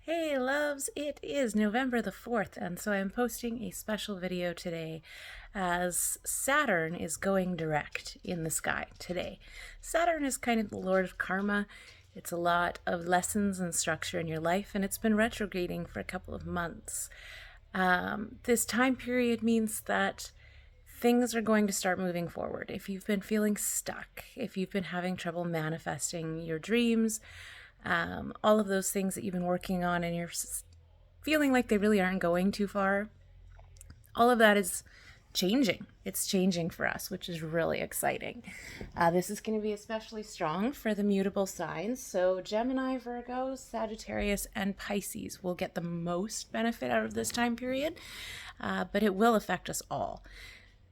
Hey loves, it is November the 4th, and so I'm posting a special video today as Saturn is going direct in the sky today. Saturn is kind of the lord of karma. It's a lot of lessons and structure in your life, and it's been retrograding for a couple of months. This time period means that things are going to start moving forward. If you've been feeling stuck, if you've been having trouble manifesting your dreams, all of those things that you've been working on and you're feeling like they really aren't going too far, all of that is changing. It's changing for us, which is really exciting. This is going to be especially strong for the mutable signs. So Gemini, Virgo, Sagittarius, and Pisces will get the most benefit out of this time period, but it will affect us all.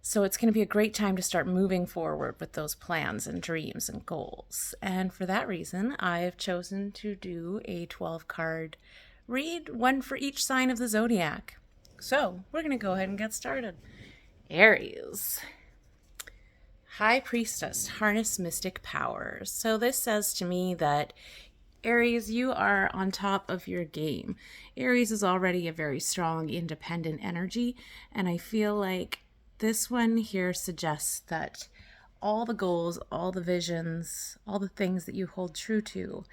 So it's going to be a great time to start moving forward with those plans and dreams and goals. And for that reason, I have chosen to do a 12-card read, one for each sign of the zodiac. So we're going to go ahead and get started. Aries. High Priestess, harness mystic powers. So this says to me that Aries, you are on top of your game. Aries is already a very strong, independent energy, and I feel like this one here suggests that all the goals, all the visions, all the things that you hold true to,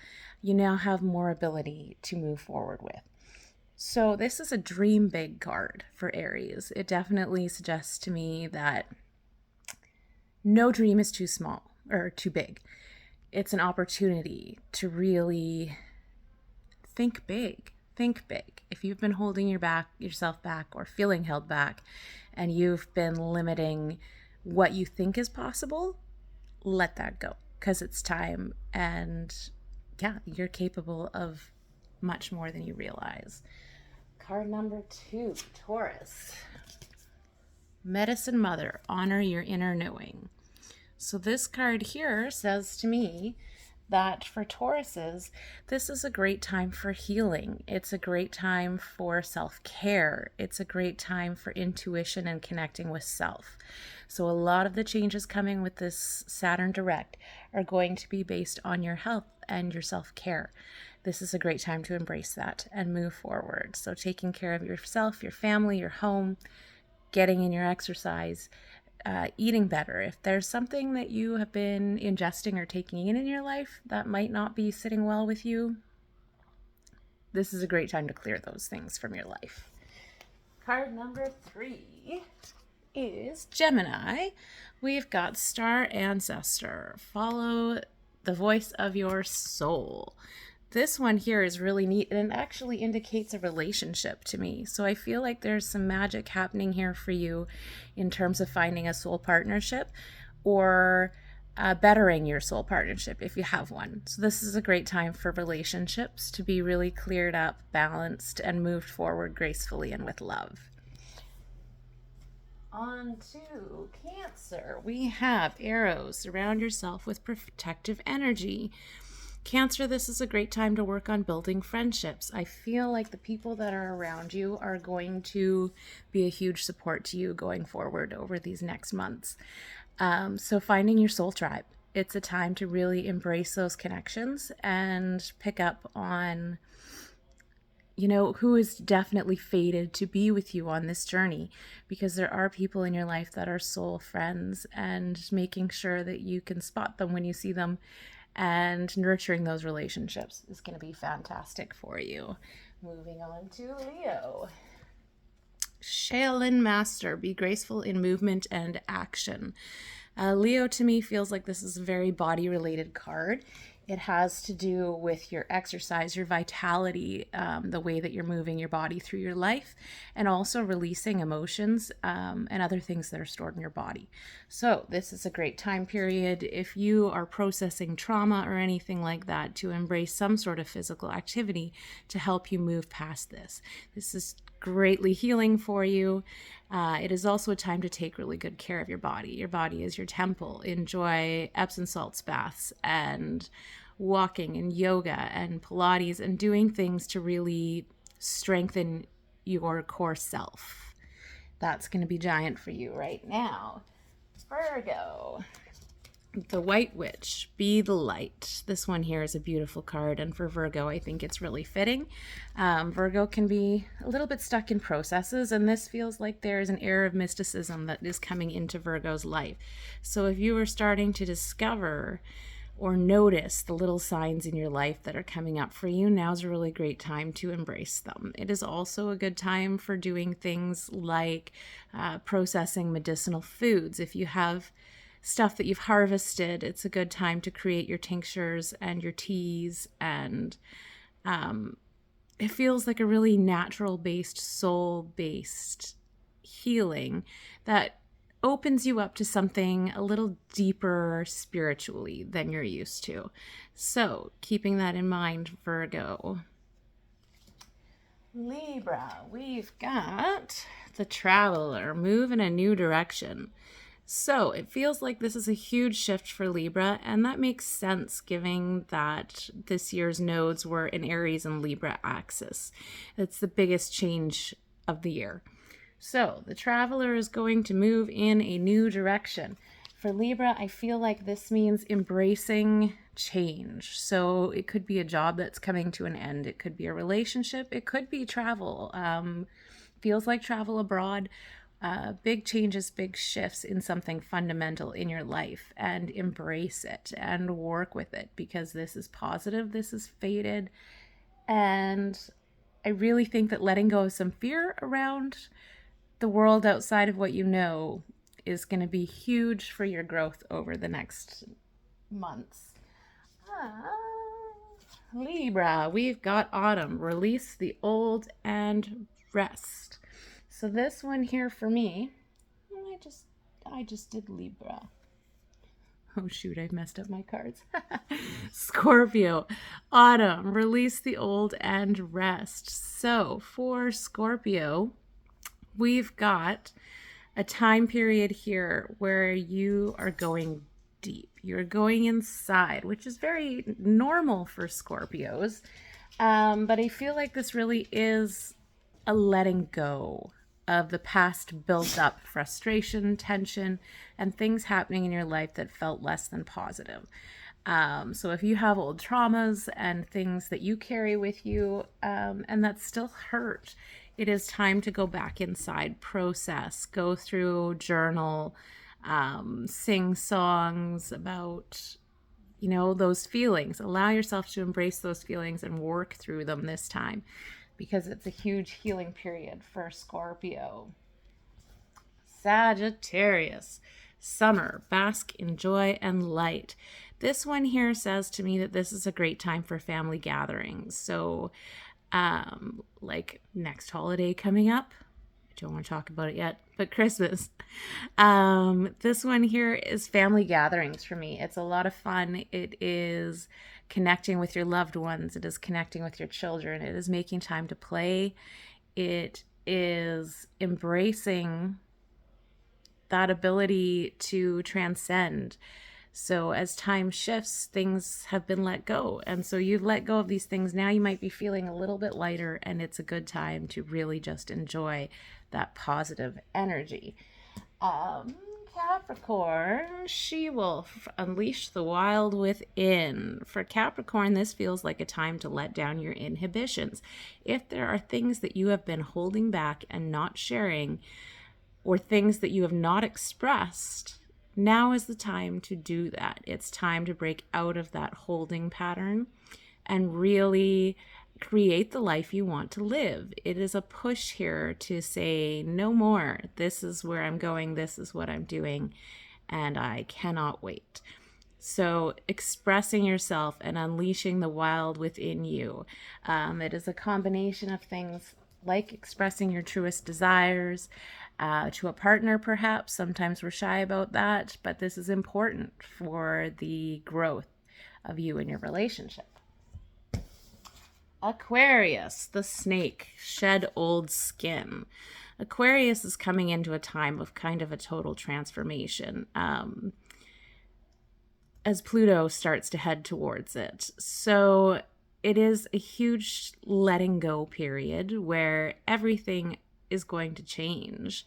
you now have more ability to move forward with. So this is a dream big card for Aries. It definitely suggests to me that no dream is too small or too big. It's an opportunity to think big. Think big. If you've been holding yourself back or feeling held back and you've been limiting what you think is possible, let that go because it's time. And yeah, you're capable of much more than you realize. Card number 2, Taurus. Medicine Mother, honor your inner knowing. So this card here says to me that for Tauruses, this is a great time for healing. It's a great time for self-care. It's a great time for intuition and connecting with self. So a lot of the changes coming with this Saturn direct are going to be based on your health and your self-care. This is a great time to embrace that and move forward. So taking care of yourself, your family, your home, getting in your exercise, eating better. If there's something that you have been ingesting or taking in your life that might not be sitting well with you, this is a great time to clear those things from your life. Card number 3 is Gemini. We've got Star Ancestor. Follow the voice of your soul. This one here is really neat and it actually indicates a relationship to me. So I feel like there's some magic happening here for you in terms of finding a soul partnership or bettering your soul partnership if you have one. So this is a great time for relationships to be really cleared up, balanced, and moved forward gracefully and with love. On to Cancer. We have arrows. Surround yourself with protective energy. Cancer, this is a great time to work on building friendships. I feel like the people that are around you are going to be a huge support to you going forward over these next months. So finding your soul tribe. It's a time to really embrace those connections and pick up on, who is definitely fated to be with you on this journey, because there are people in your life that are soul friends, and making sure that you can spot them when you see them and nurturing those relationships is going to be fantastic for you. Moving on to Leo. Shaolin Master, be graceful in movement and action. Leo to me feels like this is a very body related card. It has to do with your exercise, your vitality, the way that you're moving your body through your life, and also releasing emotions and other things that are stored in your body. So this is a great time period if you are processing trauma or anything like that, to embrace some sort of physical activity to help you move past this. This is greatly healing for you. It is also a time to take really good care of your body. Your body is your temple. Enjoy Epsom salts baths and walking and yoga and Pilates and doing things to really strengthen your core self. That's going to be giant for you right now. Virgo. The White Witch, Be the Light. This one here is a beautiful card, and for Virgo, I think it's really fitting. Virgo can be a little bit stuck in processes, and this feels like there is an air of mysticism that is coming into Virgo's life. So if you are starting to discover or notice the little signs in your life that are coming up for you, now's a really great time to embrace them. It is also a good time for doing things like processing medicinal foods. If you have stuff that you've harvested, it's a good time to create your tinctures and your teas, and it feels like a really natural-based, soul-based healing that opens you up to something a little deeper spiritually than you're used to. So, keeping that in mind, Virgo. Libra, we've got the Traveler, move in a new direction. So it feels like this is a huge shift for Libra, and that makes sense given that this year's nodes were in Aries and Libra axis. It's the biggest change of the year. So the Traveler is going to move in a new direction. For Libra, I feel like this means embracing change. So it could be a job that's coming to an end. It could be a relationship. It could be travel. Feels like travel abroad. Big changes, big shifts in something fundamental in your life, and embrace it and work with it, because this is positive, this is fated, and I really think that letting go of some fear around the world outside of what you know is going to be huge for your growth over the next months. Libra, we've got Autumn, release the old and rest. So this one here for me, I just did Libra. Oh shoot, I've messed up my cards. Scorpio, Autumn, release the old and rest. So for Scorpio, we've got a time period here where you are going deep. You're going inside, which is very normal for Scorpios. But I feel like this really is a letting go of the past built up frustration, tension, and things happening in your life that felt less than positive. So if you have old traumas and things that you carry with you, and that still hurt, it is time to go back inside, process, go through, journal, sing songs about, those feelings. Allow yourself to embrace those feelings and work through them this time, because it's a huge healing period for Scorpio. Sagittarius, summer, bask in joy and light. This one here says to me that this is a great time for family gatherings. So, like next holiday coming up, I don't want to talk about it yet, but Christmas. This one here is family gatherings for me. It's a lot of fun. It is connecting with your loved ones. It is connecting with your children. It is making time to play. It is embracing that ability to transcend. So as time shifts, things have been let go. And so you've let go of these things. Now you might be feeling a little bit lighter, and it's a good time to really just enjoy that positive energy. Capricorn, She-Wolf, unleash the wild within. For Capricorn, this feels like a time to let down your inhibitions. If there are things that you have been holding back and not sharing, or things that you have not expressed, now is the time to do that. It's time to break out of that holding pattern and really create the life you want to live. It is a push here to say no more. This is where I'm going. This is what I'm doing. And I cannot wait. So expressing yourself and unleashing the wild within you. It is a combination of things like expressing your truest desires to a partner, perhaps. Sometimes we're shy about that, but this is important for the growth of you and your relationship. Aquarius, the snake, shed old skin. Aquarius is coming into a time of kind of a total transformation as Pluto starts to head towards it. So it is a huge letting go period where everything is going to change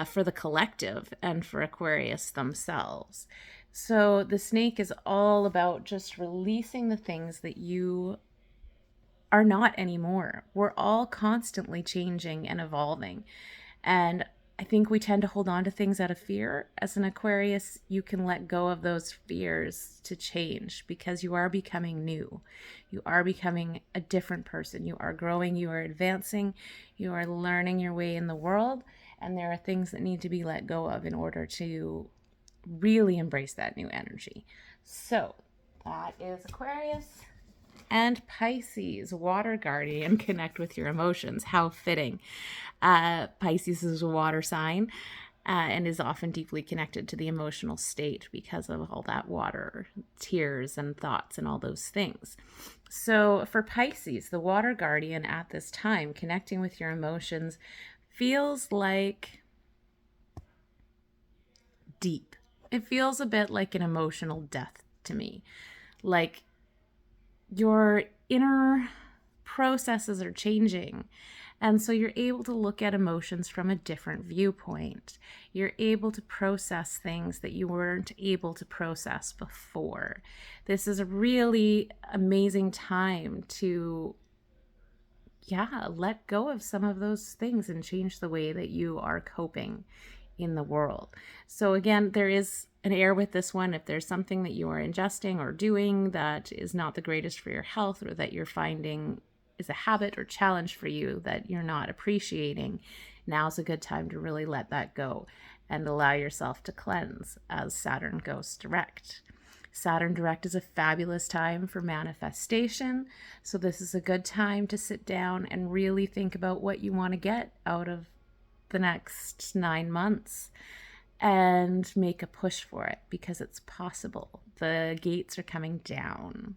for the collective and for Aquarius themselves. So the snake is all about just releasing the things that you are not anymore. We're all constantly changing and evolving. And I think we tend to hold on to things out of fear. As an Aquarius, you can let go of those fears to change because you are becoming new. You are becoming a different person. You are growing, you are advancing, you are learning your way in the world. And there are things that need to be let go of in order to really embrace that new energy. So that is Aquarius. And Pisces, water guardian, connect with your emotions. How fitting. Pisces is a water sign and is often deeply connected to the emotional state because of all that water, tears and thoughts and all those things. So for Pisces, the water guardian at this time, connecting with your emotions feels like deep. It feels a bit like an emotional death to me. Like your inner processes are changing. And so you're able to look at emotions from a different viewpoint. You're able to process things that you weren't able to process before. This is a really amazing time to, let go of some of those things and change the way that you are coping in the world. So again, there is an air with this one. If there's something that you are ingesting or doing that is not the greatest for your health, or that you're finding is a habit or challenge for you that you're not appreciating, now's a good time to really let that go and allow yourself to cleanse as Saturn goes direct. Saturn direct is a fabulous time for manifestation. So this is a good time to sit down and really think about what you want to get out of the next 9 months and make a push for it, because it's possible. The gates are coming down.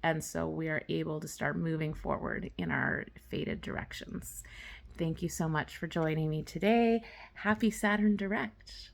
And so we are able to start moving forward in our fated directions. Thank you so much for joining me today. Happy Saturn direct.